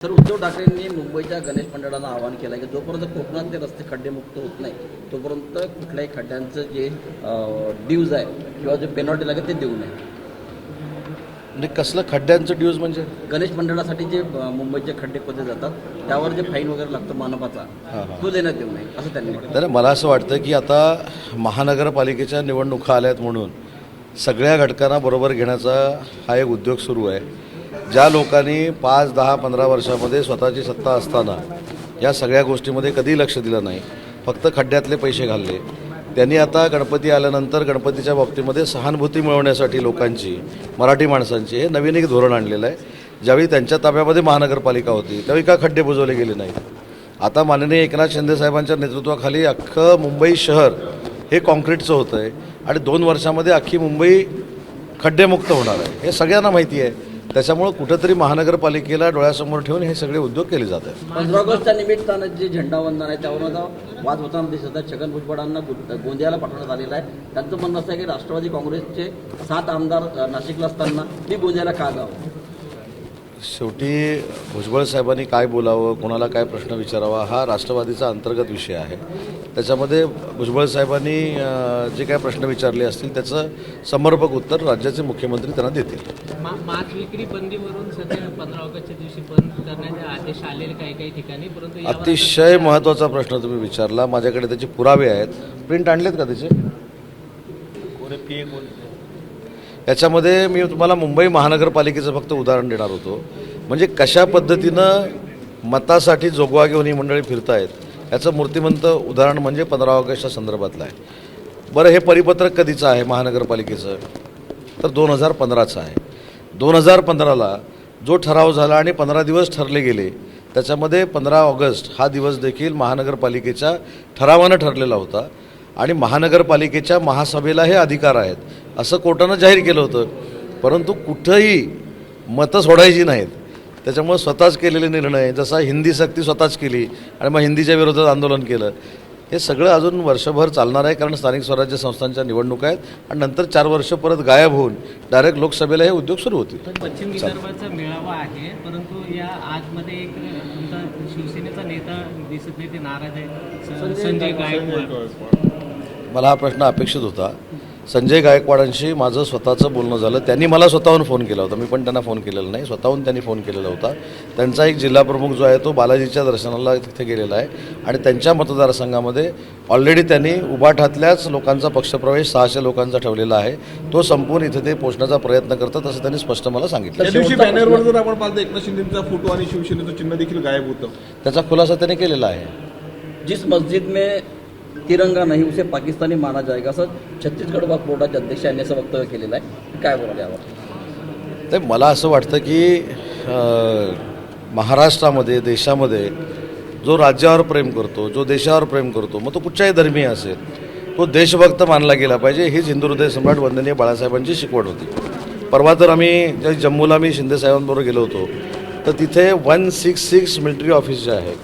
तर उद्धव ठाकरेंनी मुंबईच्या गणेश मंडळाला आवाहन केलं आहे की जोपर्यंत कोकणातले रस्ते खड्डेमुक्त होत नाही तोपर्यंत कुठल्याही खड्ड्यांचं जे ड्यूज आहे किंवा जे पेनॉल्टी लागेल ते देऊ नये. म्हणजे कसलं खड्ड्यांचं ड्यूज म्हणजे गणेश मंडळासाठी जे मुंबईचे खड्डे खोदले जातात त्यावर जे फाईन वगैरे लागतो मानपाचा तो देण्यात येऊ नये असं त्यांनी म्हटलं. तर मला असं वाटतं की आता महानगरपालिकेच्या निवडणुका आल्यात म्हणून सगळ्या घटकांना बरोबर घेण्याचा हा एक उद्योग सुरू आहे. ज्या लोकांनी 5, 10, 15 वर्षामध्ये स्वतःची सत्ता असताना या सगळ्या गोष्टीमध्ये कधी लक्ष दिलं नाही, फक्त खड्ड्यातले पैसे घालले, त्यांनी आता गणपती आल्यानंतर गणपतीच्या बाबतीमध्ये सहानुभूती मिळवण्यासाठी लोकांची, मराठी माणसांची हे नवीन एक धोरण आणलेलं आहे. ज्यावेळी त्यांच्या ताब्यामध्ये महानगरपालिका होती त्यावेळी का खड्डे बुजवले गेले नाहीत. आता माननीय एकनाथ शिंदे साहेबांच्या नेतृत्वाखाली अख्खं मुंबई शहर हे कॉन्क्रीटचं होतं आहे आणि 2 वर्षामध्ये अख्खी मुंबई खड्डेमुक्त होणार आहे हे सगळ्यांना माहिती आहे. त्याच्यामुळं कुठंतरी महानगरपालिकेला डोळ्यासमोर ठेवून हे सगळे उद्योग केले जात आहेत. 15 ऑगस्टच्या निमित्तानं जे झेंडावंदन आहे त्यावर आता वाद होताना दिसत आहे. छगन भुजबळांना गोंदियाला पाठवण्यात आलेलं आहे. त्यांचं म्हणणं असं आहे की राष्ट्रवादी काँग्रेसचे 7 आमदार नाशिकला असताना मी गोंदियाला का जावं. शेवटी भुजबळ साहेबांनी काय बोलावं, कोणाला काय प्रश्न विचारावा हा राष्ट्रवादीचा अंतर्गत विषय आहे. त्याच्यामध्ये भुजबळ साहेबांनी जे काय प्रश्न विचारले असतील त्याचं समर्पक उत्तर राज्याचे मुख्यमंत्री त्यांना देतील. मास्क विक्री बंदीवरून सध्या 15 ऑगस्टच्या दिवशी बंद करण्याचे आदेश आलेले काही ठिकाणी, परंतु अतिशय महत्त्वाचा प्रश्न तुम्ही विचारला. माझ्याकडे त्याचे पुरावे आहेत. प्रिंट आणलेत का त्याचे? याच्यामध्ये मी तुम्हाला मुंबई महानगरपालिकेचं फक्त उदाहरण देणार होतो. म्हणजे कशा पद्धतीनं मतासाठी जोगवा घेऊन ही मंडळी फिरतायत याचं मूर्तिमंत उदाहरण म्हणजे 15 ऑगस्टच्या संदर्भातलं आहे. बरं, हे परिपत्रक कधीचं आहे महानगरपालिकेचं? तर 2015चं आहे. 2015ला जो ठराव झाला आणि 15 दिवस ठरले गेले त्याच्यामध्ये 15 ऑगस्ट हा दिवस देखील महानगरपालिकेच्या ठरावानं ठरलेला होता आणि महानगरपालिकेच्या महासभेला हे अधिकार आहेत असं कोर्टानं जाहीर केलं होतं. परंतु कुठंही मतं सोडायची नाहीत. त्याच्यामुळे स्वतःच केलेले निर्णय, जसा हिंदी सक्ती स्वतःच केली आणि मग हिंदीच्या विरोधात आंदोलन केलं, हे सगळं अजून वर्षभर चालणार आहे. कारण स्थानिक स्वराज्य संस्थांच्या निवडणुका आहेत आणि नंतर 4 वर्ष परत गायब होऊन डायरेक्ट लोकसभेला हे उद्योग सुरू होतील. पश्चिम विदर्भाचा मेळावा आहे, परंतु या आजमध्ये एक तुमचा शिवसेनेचा नेता दिसत नाही, ते नाराज आहे, संजय गायकवाड. मला हा प्रश्न अपेक्षित होता. संजय गायकवाडांशी माझं स्वतःचं बोलणं झालं. त्यांनी मला स्वतःहून फोन केला होता, मी पण त्यांना फोन केलेला नाही, स्वतःहून त्यांनी फोन केलेला होता. त्यांचा एक जिल्हा प्रमुख जो आहे तो बालाजीच्या दर्शनाला तिथे गेलेला आहे आणि त्यांच्या मतदारसंघामध्ये ऑलरेडी त्यांनी उभाठातल्याच लोकांचा पक्षप्रवेश 600 लोकांचा ठेवलेला आहे. तो संपून इथे ते पोहोचण्याचा प्रयत्न करतात असं त्यांनी स्पष्ट मला सांगितलं. त्या दिवशी बॅनरवर जर आपण पाहिलं एकनाथ शिंदेचा फोटो आणि शिवसेनेचं चिन्ह देखील गायब होतं. त्याचा खुलासा त्यांनी केलेला आहे. जिस मस्जिद में तिरंगा नहीं उसे पाकिस्तानी माना जाएगा असं छत्तीसगड वक्फ बोर्डाचे अध्यक्ष यांनी असं वक्तव्य केलेलं आहे. काय बोलाल यावर? ते मला असं वाटतं की महाराष्ट्रामध्ये, देशामध्ये जो राज्यावर प्रेम करतो, जो देशावर प्रेम करतो, मग तो कुठच्याही धर्मीय असेल, तो देशभक्त मानला गेला पाहिजे. हीच हिंदू हृदय सम्राट वंदनीय बाळासाहेबांची शिकवण होती. परवा तर आम्ही जम्मूला मी शिंदे साहेबांबरोबर गेलो होतो तर तिथे 166 मिलिटरी ऑफिस जे आहे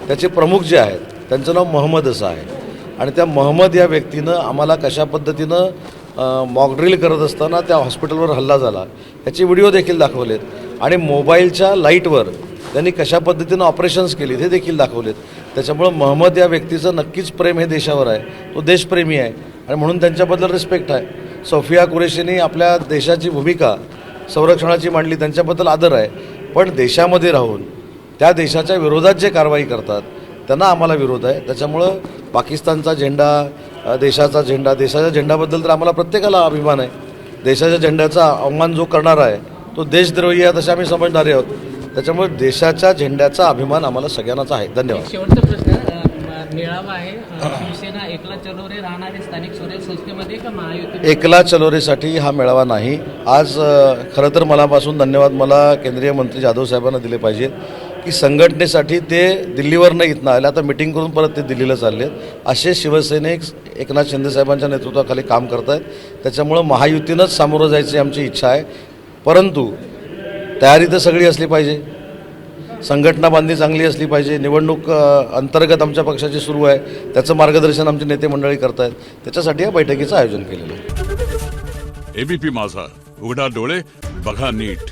त्याचे प्रमुख जे आहेत त्यांचं नाव मोहम्मद असं आहे आणि त्या मोहम्मद या व्यक्तीनं आम्हाला कशा पद्धतीनं मॉकड्रिल करत असताना त्या हॉस्पिटलवर हल्ला झाला याचे व्हिडिओ देखील दाखवलेत आणि मोबाईलच्या लाईटवर त्यांनी कशा पद्धतीनं ऑपरेशन्स केली हे देखील दाखवलेत. त्याच्यामुळं मोहम्मद या व्यक्तीचं नक्कीच प्रेम हे देशावर आहे, तो देशप्रेमी आहे आणि म्हणून त्यांच्याबद्दल रिस्पेक्ट आहे. सोफिया कुरेशींनी आपल्या देशाची भूमिका संरक्षणाची मांडली, त्यांच्याबद्दल आदर आहे. पण देशामध्ये राहून त्या देशाच्या विरोधात जे कारवाई करतात त्यांना आम्हाला विरोध आहे. त्याच्यामुळं पाकिस्तानचा झेंडा, देशाचा झेंडा, देशाच्या झेंड्याबद्दल तर आम्हाला प्रत्येकाला अभिमान आहे. देशाच्या झेंड्याचा अवमान जो करणार आहे तो देशद्रोही आहे तसे आम्ही समजणारे आहोत. त्याच्यामुळे देशाच्या झेंड्याचा अभिमान आम्हाला सगळ्यांनाच आहे. धन्यवाद. शेवटचा प्रश्न, मेळावा आहे, शिवसेना एकला चलो रे राहणारे स्थानिक स्वराज्य संस्थेमध्ये का महायुती? एकला चलोरेसाठी हा मेळावा नाही. आज खरं तर मनापासून धन्यवाद मला केंद्रीय मंत्री जाधव साहेबांना दिले पाहिजेत की संघटनेसाठी ते दिल्लीवर न इथनं आले, आता मिटिंग करून परत ते दिल्लीला चालले आहेत. असे शिवसैनिक एकनाथ शिंदे साहेबांच्या नेतृत्वाखाली काम करत आहेत. त्याच्यामुळं महायुतीनंच सामोरं जायची आमची इच्छा आहे. परंतु तयारी तर सगळी असली पाहिजे, संघटना बांधणी चांगली असली पाहिजे. निवडणूक अंतर्गत आमच्या पक्षाची सुरू आहे, त्याचं मार्गदर्शन आमचे नेते मंडळी करत आहेत. त्याच्यासाठी या बैठकीचं आयोजन केलेलं आहे. एबीपी माझा, उघडा डोळे बघा नीट.